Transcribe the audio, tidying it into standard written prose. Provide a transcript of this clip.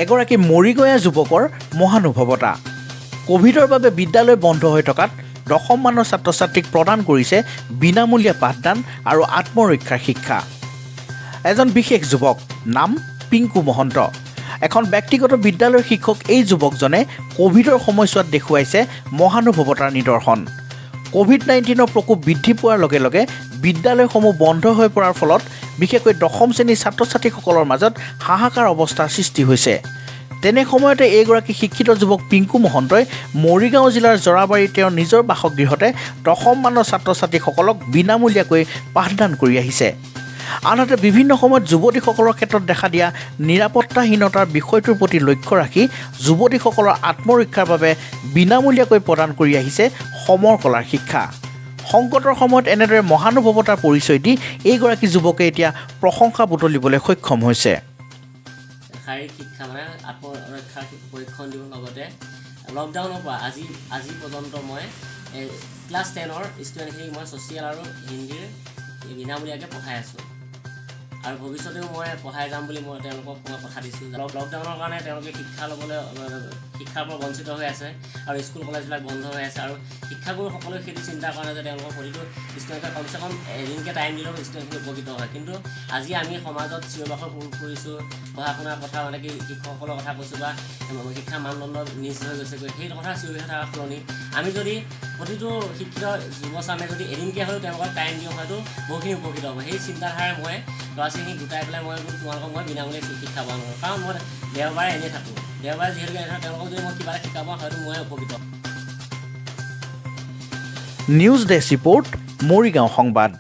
এগৰাকী মৰিগঞা যুৱকৰ মহানুভৱতা। কোভিডৰ বাবে বিদ্যালয় বন্ধ হৈ থকাত দশম মানৰ ছাত্ৰ ছাত্ৰীক প্ৰদান কৰিছে বিনামূলীয়া পাঠদান আৰু আত্মৰক্ষাৰ শিক্ষা। এজন বিশেষ যুৱক, নাম পিংকু মহন্ত। এখন ব্যক্তিগত বিদ্যালয়ৰ শিক্ষক এই যুৱকজনে কোভিডৰ সময়ছোৱাত দেখুৱাইছে মহানুভৱতাৰ নিদৰ্শন। কোভিড-19ৰ প্ৰকোপ বৃদ্ধি পোৱাৰ লগে লগে বিদ্যালয়সমূহ বন্ধ হৈ পৰাৰ ফলত বিশেষকৈ দশম শ্ৰেণীৰ ছাত্ৰ ছাত্ৰীসকলৰ মাজত হাহাকাৰ অৱস্থাৰ সৃষ্টি হৈছে। তেনে সময়তে এইগৰাকী শিক্ষিত যুৱক পিংকু মহন্তই মৰিগাঁও জিলাৰ জৰাবাৰীৰ তেওঁৰ নিজৰ বাসগৃহতে দশম মানৰ ছাত্ৰ ছাত্ৰীসকলক বিনামূলীয়াকৈ পাঠদান কৰি আহিছে। আনহাতে বিভিন্ন সময়ত যুৱতীসকলৰ ক্ষেত্ৰত দেখা দিয়া নিৰাপত্তাহীনতাৰ বিষয়টোৰ প্ৰতি লক্ষ্য ৰাখি যুৱতীসকলৰ আত্মৰক্ষাৰ বাবে বিনামূলীয়াকৈ প্ৰদান কৰি আহিছে সমৰ কলাৰ শিক্ষা। সংকটৰ সময়ত এনেদৰে মহানুভৱতাৰ পৰিচয় দি এইগৰাকী যুৱকে এতিয়া প্ৰশংসা বুটলিবলৈ সক্ষম হৈছে। শাৰীৰিক শিক্ষা মানে আত্মৰক্ষাৰ প্ৰশিক্ষণ দিবৰ লগতে লকডাউনৰ পৰা আজি পৰ্যন্ত মই ক্লাছ 10ৰ ষ্টুডেণ্টখিনিক মই ছ'চিয়েল আৰু হিন্দীৰ বিনামূলীয়াকৈ পঢ়াই আছোঁ আৰু ভৱিষ্যতেও মই পঢ়াই যাম বুলি মই তেওঁলোকক মই কথা দিছোঁ। লকডাউনৰ কাৰণে তেওঁলোকে শিক্ষাৰ পৰা বঞ্চিত হৈ আছে আৰু স্কুল কলেজবিলাক বন্ধ হৈ আছে আৰু শিক্ষাগুৰুসকলেও সেইটো চিন্তা কৰা নাই যে তেওঁলোকৰ প্ৰতিটো ষ্টুডেণ্টে কমচে কম এদিনকৈ টাইম দিলেও ষ্টুডেণ্টখিনি উপকৃত হয়। কিন্তু আজি আমি সমাজত চিঞৰ-বাখৰ কৰিছোঁ, পঢ়া শুনাৰ কথা মানে কি শিক্ষকসকলৰ কথা কৈছোঁ বা শিক্ষা মানদণ্ড নিজ হৈ গৈছেগৈ, সেই কথা চিঞৰি থকাৰ সলনি আমি যদি প্ৰতিটো শিক্ষিত যুৱচামে যদি এদিনকৈ হ'লেও তেওঁলোকক টাইম দিওঁ হয়তো বহুখিনি উপকৃত হ'ব। সেই চিন্তাধাৰাই মই ল'ৰা ছোৱালীখিনিক গোটাই পেলাই মই তোমালোকক মই বিনামূলীয়া শিক্ষা পাওঁ নোৱাৰোঁ, কাৰণ মই দেওবাৰে এনেই থাকোঁ। দেওবাৰে যিহেতুকে এনেই থাকোঁ তেওঁলোকক যদি মই কিবা এটা শিকাব হয়তো মই উপকৃত। নিউজ ডেস্ক ৰিপৰ্ট, মৰিগাঁও সংবাদ।